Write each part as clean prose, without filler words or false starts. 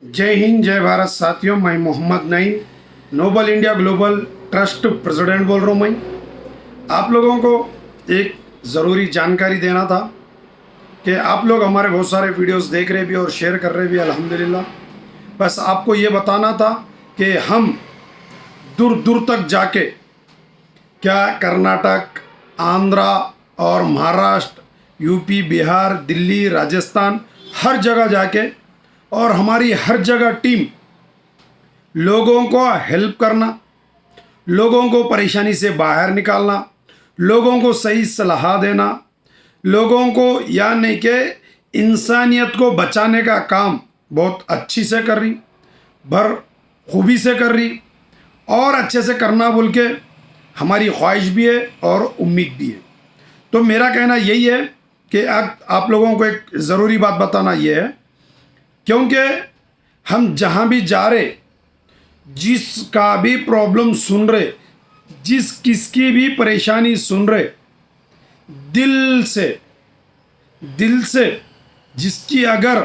जय हिंद जय भारत साथियों। मैं Mohammad Naeem Noble India Global Trust president बोल रहा हूँ। मैं आप लोगों को एक ज़रूरी जानकारी देना था कि आप लोग हमारे बहुत सारे वीडियोस देख रहे भी और शेयर कर रहे भी, अल्हम्दुलिल्लाह। बस आपको ये बताना था कि हम दूर दूर तक जाके क्या कर्नाटक, आंध्रा और महाराष्ट्र, यूपी, बिहार, दिल्ली, राजस्थान, हर जगह जाके और हमारी हर जगह टीम लोगों को हेल्प करना, लोगों को परेशानी से बाहर निकालना, लोगों को सही सलाह देना, लोगों को यानी कि इंसानियत को बचाने का काम बहुत अच्छी से कर रही, भर खूबी से कर रही और अच्छे से करना बोल के हमारी ख्वाहिश भी है और उम्मीद भी है। तो मेरा कहना यही है कि आप लोगों को एक ज़रूरी बात बताना ये है, क्योंकि हम जहाँ भी जा रहे, जिसका भी प्रॉब्लम सुन रहे, जिस किसकी भी परेशानी सुन रहे, दिल से जिसकी अगर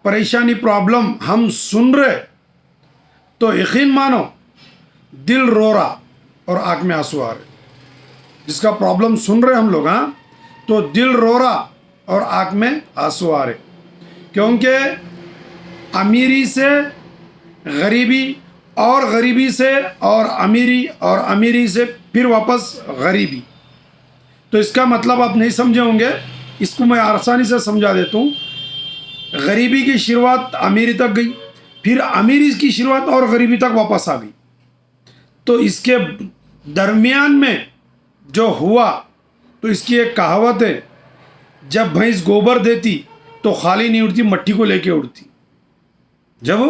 परेशानी प्रॉब्लम हम सुन रहे तो यकीन मानो दिल रो रहा और आँख में आंसू आ रहे। जिसका प्रॉब्लम सुन रहे हम लोग, हाँ, तो दिल रो रहा और आँख में आंसू आ रहे, क्योंकि अमीरी से गरीबी और गरीबी से और अमीरी से फिर वापस गरीबी। तो इसका मतलब आप नहीं समझे होंगे, इसको मैं आसानी से समझा देता हूँ। गरीबी की शुरुआत अमीरी तक गई, फिर अमीरी की शुरुआत और गरीबी तक वापस आ गई। तो इसके दरमियान में जो हुआ, तो इसकी एक कहावत है, जब भैंस गोबर देती तो खाली नहीं उड़ती, मट्टी को लेके उड़ती। जब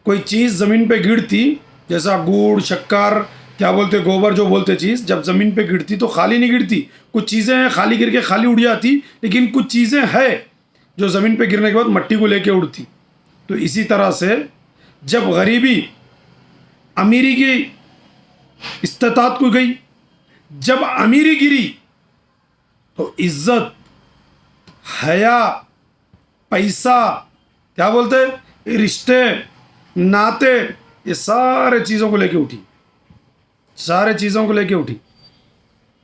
कोई चीज़ ज़मीन पे गिरती, जैसा गुड़, शक्कर, क्या बोलते, गोबर जो बोलते चीज़, जब ज़मीन पे गिरती तो खाली नहीं गिरती। कुछ चीज़ें हैं खाली गिर के खाली उड़ जाती, लेकिन कुछ चीज़ें हैं जो ज़मीन पे गिरने के बाद मट्टी को लेके उड़ती। तो इसी तरह से जब गरीबी अमीरी की इस्तात को गई, जब अमीरी गिरी तो इज्जत, हया, पैसा, क्या बोलते, रिश्ते, नाते, ये सारे चीज़ों को लेके उठी, सारे चीज़ों को लेके उठी।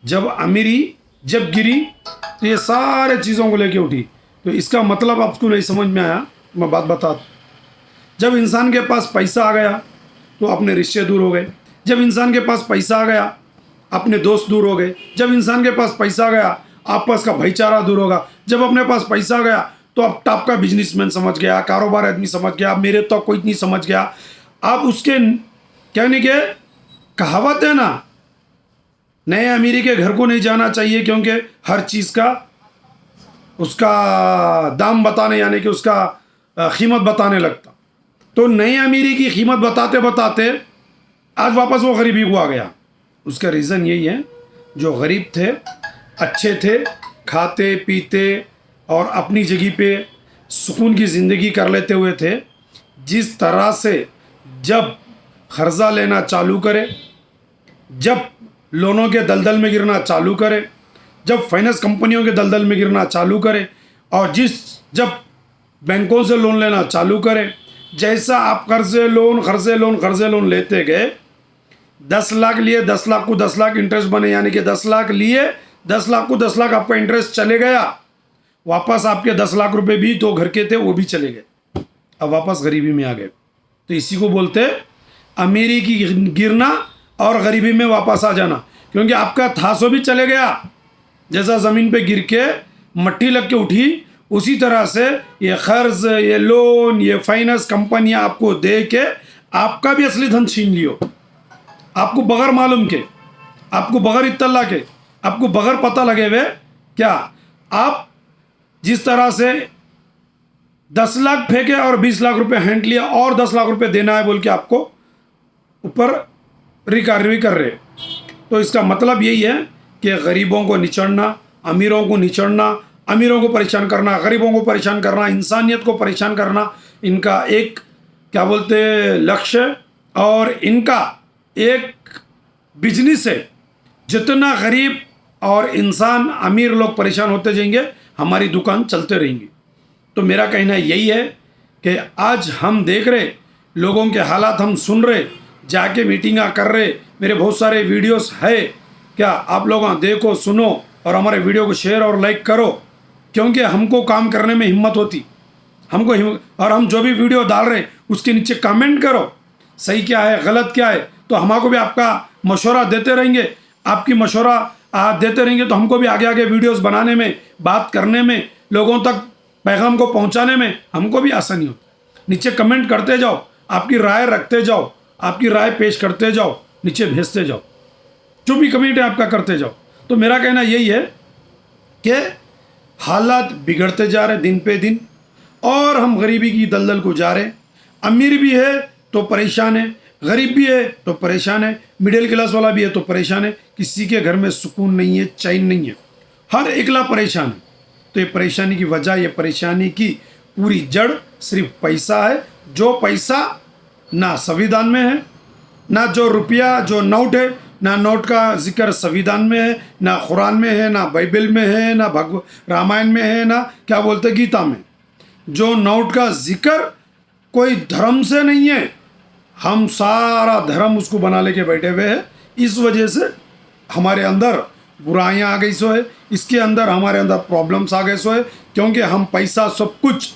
जब अमीरी जब गिरी तो ये सारे चीज़ों को लेके उठी। तो इसका मतलब आपको नहीं समझ में आया, मैं बात बता दूं। जब इंसान के पास पैसा आ गया तो अपने रिश्ते दूर हो गए। जब इंसान के पास पैसा आ गया अपने दोस्त दूर हो गए। जब इंसान के पास पैसा आ गया आपस का भाईचारा दूर होगा। जब अपने पास पैसा आ गया तो अब टॉप का बिजनेसमैन समझ गया, कारोबार आदमी समझ गया, मेरे तो कोई नहीं समझ गया। अब उसके कहने के कहावत है ना, नए अमीरी के घर को नहीं जाना चाहिए, क्योंकि हर चीज़ का उसका दाम बताने यानी कि उसका कीमत बताने लगता। तो नई अमीरी की कीमत बताते बताते आज वापस वो गरीबी को आ गया। उसका रीज़न यही है, जो गरीब थे, अच्छे थे, खाते पीते और अपनी जगह पे सुकून की ज़िंदगी कर लेते हुए थे। जिस तरह से जब कर्जा लेना चालू करे, जब लोनों के दलदल में गिरना चालू करे, जब फाइनेंस कंपनियों के दलदल में गिरना चालू करे, और जब बैंकों से लोन लेना चालू करे, जैसा आप कर्जे लोन लेते गए, 10 लाख लिए, 10 लाख को 10 लाख इंटरेस्ट बने, यानी कि 10 लाख लिए, 10 लाख को 10 लाख आपका इंटरेस्ट चले गया। वापस आपके 10 लाख रुपए भी तो घर के थे वो भी चले गए, अब वापस गरीबी में आ गए। तो इसी को बोलते अमीरी की गिरना और गरीबी में वापस आ जाना, क्योंकि आपका था सो भी चले गया। जैसा ज़मीन पे गिर के मट्टी लग के उठी, उसी तरह से ये कर्ज, ये लोन, ये फाइनेंस कंपनियां आपको दे के आपका भी असली धन छीन लियो। आपको बगैर मालूम के, आपको बगैर इत्तला के, आपको बगैर पता लगे हुए, क्या आप जिस तरह से 10 लाख फेंके और 20 लाख रुपए हैंड लिया और 10 लाख रुपए देना है बोल के आपको ऊपर रिकवरी कर रहे। तो इसका मतलब यही है कि गरीबों को निचोड़ना, अमीरों को निचोड़ना, अमीरों को परेशान करना, गरीबों को परेशान करना, इंसानियत को परेशान करना, इनका एक क्या बोलते लक्ष्य और इनका एक बिजनेस है। जितना गरीब और इंसान, अमीर लोग परेशान होते जाएंगे, हमारी दुकान चलते रहेंगी। तो मेरा कहना यही है कि आज हम देख रहे, लोगों के हालात हम सुन रहे, जाके मीटिंगा कर रहे, मेरे बहुत सारे वीडियोस है, क्या आप लोग देखो सुनो और हमारे वीडियो को शेयर और लाइक करो, क्योंकि हमको काम करने में हिम्मत होती, और हम जो भी वीडियो डाल रहे उसके नीचे कमेंट करो, सही क्या है गलत क्या है, तो हमको भी आपका मशवरा देते रहेंगे, आपकी मशवरा देते रहेंगे तो हमको भी आगे आगे वीडियोस बनाने में, बात करने में, लोगों तक पैगाम को पहुंचाने में हमको भी आसानी होती। नीचे कमेंट करते जाओ, आपकी राय रखते जाओ, आपकी राय पेश करते जाओ, नीचे भेजते जाओ, जो भी कमेंट है आपका करते जाओ। तो मेरा कहना यही है कि हालात बिगड़ते जा रहे दिन पे दिन, और हम गरीबी की दलदल को जा रहे। अमीर भी है तो परेशान है, गरीब भी है तो परेशान है, मिडिल क्लास वाला भी है तो परेशान है, किसी के घर में सुकून नहीं है, चैन नहीं है, हर एकला परेशान है। तो ये परेशानी की वजह, ये परेशानी की पूरी जड़ सिर्फ पैसा है। जो पैसा ना संविधान में है, ना जो रुपया जो नोट है, ना नोट का जिक्र संविधान में है, ना कुरान में है, ना बाइबल में है, ना रामायण में है, ना क्या बोलते गीता में। जो नोट का जिक्र कोई धर्म से नहीं है, हम सारा धर्म उसको बना लेके बैठे हुए हैं। इस वजह से हमारे अंदर बुराइयां आ गई सो है, इसके अंदर हमारे अंदर प्रॉब्लम्स आ गए सो है, क्योंकि हम पैसा सब कुछ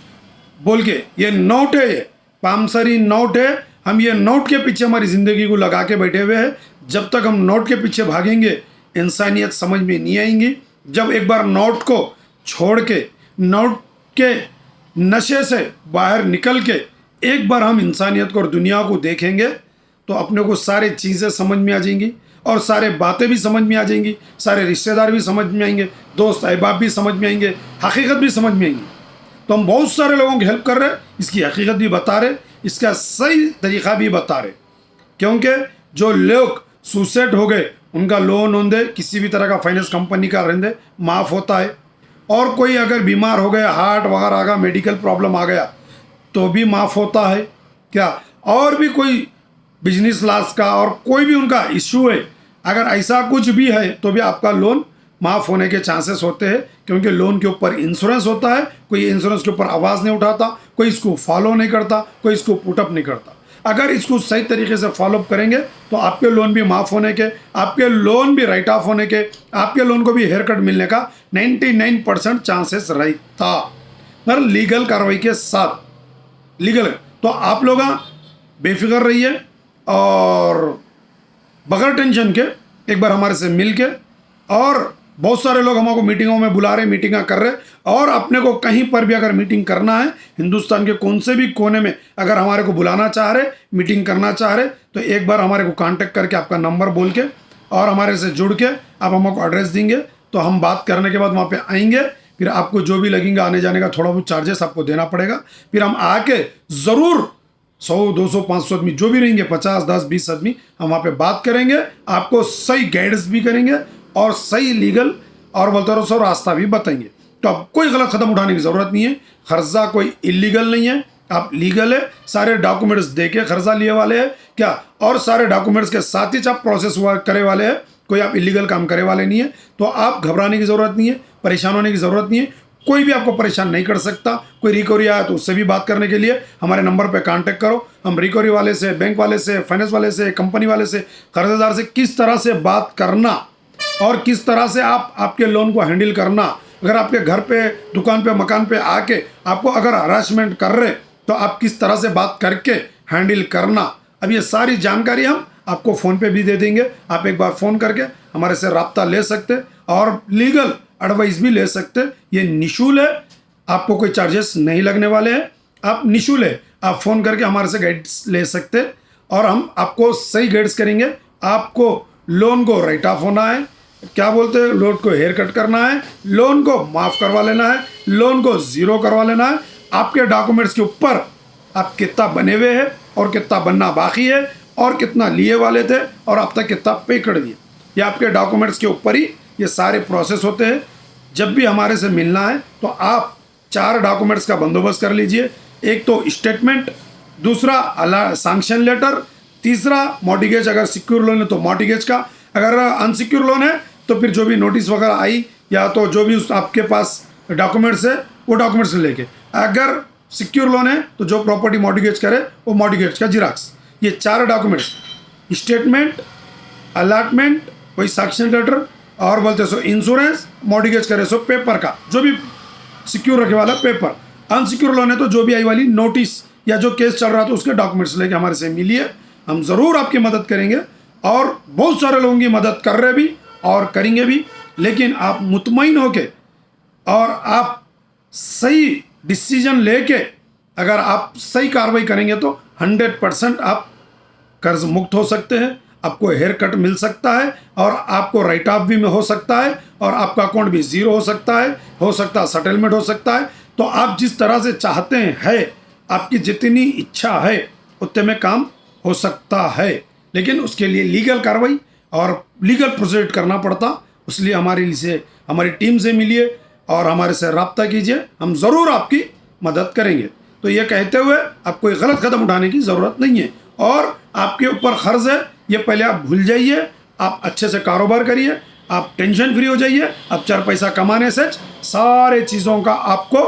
बोल के, ये नोट है, ये पामसरी नोट है, हम ये नोट के पीछे हमारी ज़िंदगी को लगा के बैठे हुए हैं। जब तक हम नोट के पीछे भागेंगे इंसानियत समझ में नहीं आएंगी। जब एक बार नोट को छोड़ के, नोट के नशे से बाहर निकल के एक बार हम इंसानियत को और दुनिया को देखेंगे तो अपने को सारी चीज़ें समझ में आ जाएंगी, और सारे बातें भी समझ में आ जाएंगी, सारे रिश्तेदार भी समझ में आएंगे, दोस्त अहबाब भी समझ में आएंगे, हकीकत भी समझ में आएंगी। तो हम बहुत सारे लोगों की हेल्प कर रहे हैं, इसकी हकीकत भी बता रहे, इसका सही तरीक़ा भी बता रहे, क्योंकि जो लोग सुसाइड हो गए उनका लोन होंदे, किसी भी तरह का फाइनेंस कंपनी का रहंदे माफ़ होता है, और कोई अगर बीमार हो गया, हार्ट वगैरह आ गया, मेडिकल प्रॉब्लम आ गया तो भी माफ़ होता है क्या, और भी कोई बिजनेस लॉस का और कोई भी उनका इशू है, अगर ऐसा कुछ भी है तो भी आपका लोन माफ़ होने के चांसेस होते हैं, क्योंकि लोन के ऊपर इंश्योरेंस होता है। कोई इंश्योरेंस के ऊपर आवाज़ नहीं उठाता, कोई इसको फॉलो नहीं करता, कोई इसको पुटअप नहीं करता। अगर इसको सही तरीके से फॉलोअप करेंगे तो आपके लोन भी माफ़ होने के, आपके लोन भी राइट ऑफ होने के, आपके लोन को भी हेयर कट मिलने का 99% चांसेस रहता, मगर लीगल कार्रवाई के साथ, लीगल है। तो आप लोग बेफिक्र रहिए और बगैर टेंशन के एक बार हमारे से मिल के, और बहुत सारे लोग हमको मीटिंगों में बुला रहे, मीटिंग कर रहे, और अपने को कहीं पर भी अगर मीटिंग करना है, हिंदुस्तान के कौन से भी कोने में अगर हमारे को बुलाना चाह रहे, मीटिंग करना चाह रहे, तो एक बार हमारे को कांटेक्ट करके आपका नंबर बोल के और हमारे से जुड़ के आप हमको एड्रेस देंगे, तो हम बात करने के बाद वहाँ पे आएंगे। फिर आपको जो भी लगेगा आने जाने का थोड़ा बहुत चार्जेस आपको देना पड़ेगा। फिर हम आके ज़रूर 100, 200, 500 आदमी जो भी रहेंगे, 50, 10, 20 आदमी, हम वहाँ पे बात करेंगे, आपको सही गाइडेंस भी करेंगे और सही लीगल और बोलते रहो सो रास्ता भी बताएंगे। तो अब कोई गलत कदम उठाने की ज़रूरत नहीं है, कर्जा कोई इलीगल नहीं है, आप लीगल है, सारे डॉक्यूमेंट्स दे के कर्जा लिए वाले हैं क्या, और सारे डॉक्यूमेंट्स के साथ ही आप प्रोसेस हुआ करे वाले हैं, कोई आप इलीगल काम करे वाले नहीं है। तो आप घबराने की ज़रूरत नहीं है, परेशान होने की ज़रूरत नहीं है, कोई भी आपको परेशान नहीं कर सकता। कोई रिकवरी आया तो उससे भी बात करने के लिए हमारे नंबर पे कांटेक्ट करो। हम रिकवरी वाले से, बैंक वाले से, फाइनेंस वाले से, कंपनी वाले से, कर्जदार से किस तरह से बात करना और किस तरह से आप आपके लोन को हैंडल करना, अगर आपके घर पे, दुकान पे, मकान पे आके आपको अगर हरासमेंट कर रहे तो आप किस तरह से बात करके हैंडल करना, अब ये सारी जानकारी हम आपको फ़ोन पे भी दे देंगे। आप एक बार फ़ोन करके हमारे से रब्ता ले सकते और लीगल एडवाइस भी ले सकते। ये निःशुल्क है, आपको कोई चार्जेस नहीं लगने वाले हैं, आप निःशुल्क है, आप फ़ोन करके हमारे से गाइड्स ले सकते और हम आपको सही गाइड्स करेंगे। आपको लोन को राइट ऑफ होना है, क्या बोलते हैं, लोन को हेयर कट करना है, लोन को माफ़ करवा लेना है, लोन को ज़ीरो करवा लेना है। आपके डॉक्यूमेंट्स के ऊपर आप कितना बने हुए हैं और कितना बनना बाकी है और कितना लिए वाले थे और अब तक कितना पे कर दिए, ये आपके डॉक्यूमेंट्स के ऊपर ही ये सारे प्रोसेस होते हैं। जब भी हमारे से मिलना है तो आप 4 डॉक्यूमेंट्स का बंदोबस्त कर लीजिए। एक तो स्टेटमेंट, दूसरा सैंक्शन लेटर, तीसरा मॉर्टिगेज, अगर सिक्योर लोन है तो मॉर्टिगेज का, अगर अनसिक्योर लोन है तो फिर जो भी नोटिस वगैरह आई या तो जो भी आपके पास डॉक्यूमेंट्स है वो डॉक्यूमेंट्स लेके, अगर सिक्योर लोन है तो जो प्रॉपर्टी मॉर्गेज करे वो मॉर्गेज का जिराक्स, ये 4 डॉक्यूमेंट्स, स्टेटमेंट, अलॉटमेंट, वही सक्सेशन लेटर और बोलते सो इंश्योरेंस, मॉर्गेज करे सो पेपर का, जो भी सिक्योर रखे वाला पेपर। अनसिक्योर लोन है तो जो भी आई वाली नोटिस या जो केस चल रहा था उसके डॉक्यूमेंट्स लेके हमारे से मिलिए, हम ज़रूर आपकी मदद करेंगे और बहुत सारे लोगों की मदद कर रहे भी और करेंगे भी। लेकिन आप मुतमईन होके और आप सही डिसीजन लेके अगर आप सही कार्रवाई करेंगे तो 100% आप कर्ज मुक्त हो सकते हैं, आपको हेयर कट मिल सकता है और आपको राइट ऑफ भी में हो सकता है और आपका अकाउंट भी ज़ीरो हो सकता है सेटलमेंट हो सकता है। तो आप जिस तरह से चाहते हैं, आपकी जितनी इच्छा है उतने में काम हो सकता है, लेकिन उसके लिए लीगल कार्रवाई और लीगल प्रोसीड करना पड़ता। इसलिए हमारी टीम से मिलिए और हमारे से रब्ता कीजिए, हम ज़रूर आपकी मदद करेंगे। तो ये कहते हुए आप कोई गलत कदम उठाने की ज़रूरत नहीं है और आपके ऊपर कर्ज है ये पहले आप भूल जाइए, आप अच्छे से कारोबार करिए, आप टेंशन फ्री हो जाइए। अब 4 पैसा कमाने से सारे चीज़ों का आपको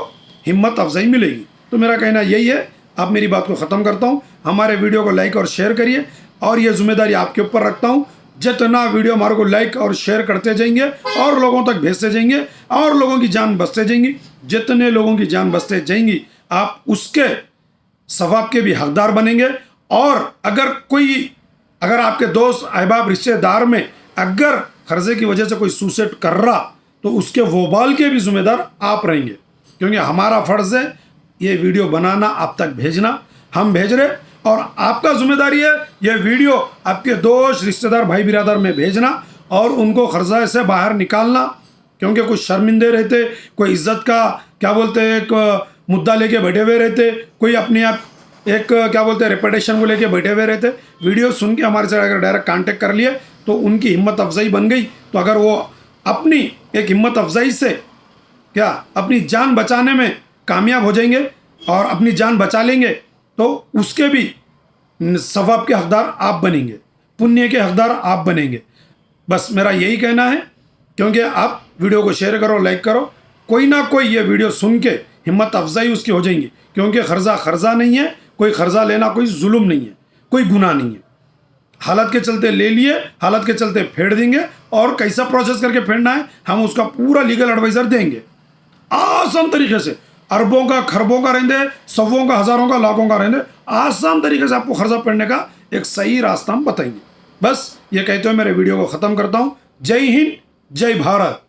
हिम्मत अफजाई मिलेगी। तो मेरा कहना यही है, आप मेरी बात को ख़त्म करता हूँ। हमारे वीडियो को लाइक और शेयर करिए और ये जिम्मेदारी आपके ऊपर रखता हूँ, जितना वीडियो हमारे को लाइक और शेयर करते जाएंगे और लोगों तक भेजते जाएंगे और लोगों की जान बचते जाएंगी, जितने लोगों की जान बचते जाएंगी आप उसके सवाब के भी हकदार बनेंगे। और अगर आपके दोस्त अहबाब रिश्तेदार में अगर कर्जे की वजह से कोई सुसाइड कर रहा तो उसके वबाल के भी जिम्मेदार आप रहेंगे, क्योंकि हमारा फ़र्ज़ है ये वीडियो बनाना, आप तक भेजना, हम भेज रहे और आपका जिम्मेदारी है ये वीडियो आपके दोस्त रिश्तेदार भाई बिरादर में भेजना और उनको कर्जा से बाहर निकालना। क्योंकि कुछ शर्मिंदे रहते, कोई इज्जत का क्या बोलते हैं एक मुद्दा लेके बैठे हुए रहते, कोई अपने आप एक क्या बोलते हैं रेपुटेशन को लेके बैठे हुए रहते। वीडियो सुन के हमारे से अगर डायरेक्ट कांटेक्ट कर लिए तो उनकी हिम्मत अफजाई बन गई। तो अगर वो अपनी एक हिम्मत अफजाई से क्या अपनी जान बचाने में कामयाब हो जाएंगे और अपनी जान बचा लेंगे तो उसके भी सवाब के हकदार आप बनेंगे, पुण्य के हकदार आप बनेंगे। बस मेरा यही कहना है, क्योंकि आप वीडियो को शेयर करो, लाइक करो, कोई ना कोई ये वीडियो सुन के हिम्मत अफजाई उसकी हो जाएंगी। क्योंकि कर्जा नहीं है, कोई कर्जा लेना कोई जुल्म नहीं है, कोई गुनाह नहीं है। हालत के चलते ले लिए, हालत के चलते फेड़ देंगे और कैसा प्रोसेस करके फेड़ना है हम उसका पूरा लीगल एडवाइजर देंगे आसान तरीके से। अरबों का, खरबों का रहेंगे, सौों का, हज़ारों का, लाखों का रहेंगे, आसान तरीके से आपको कर्जा फेड़ने का एक सही रास्ता हम बताएंगे। बस ये कहते हुए मेरे वीडियो को ख़त्म करता हूँ। जय हिंद, जय भारत।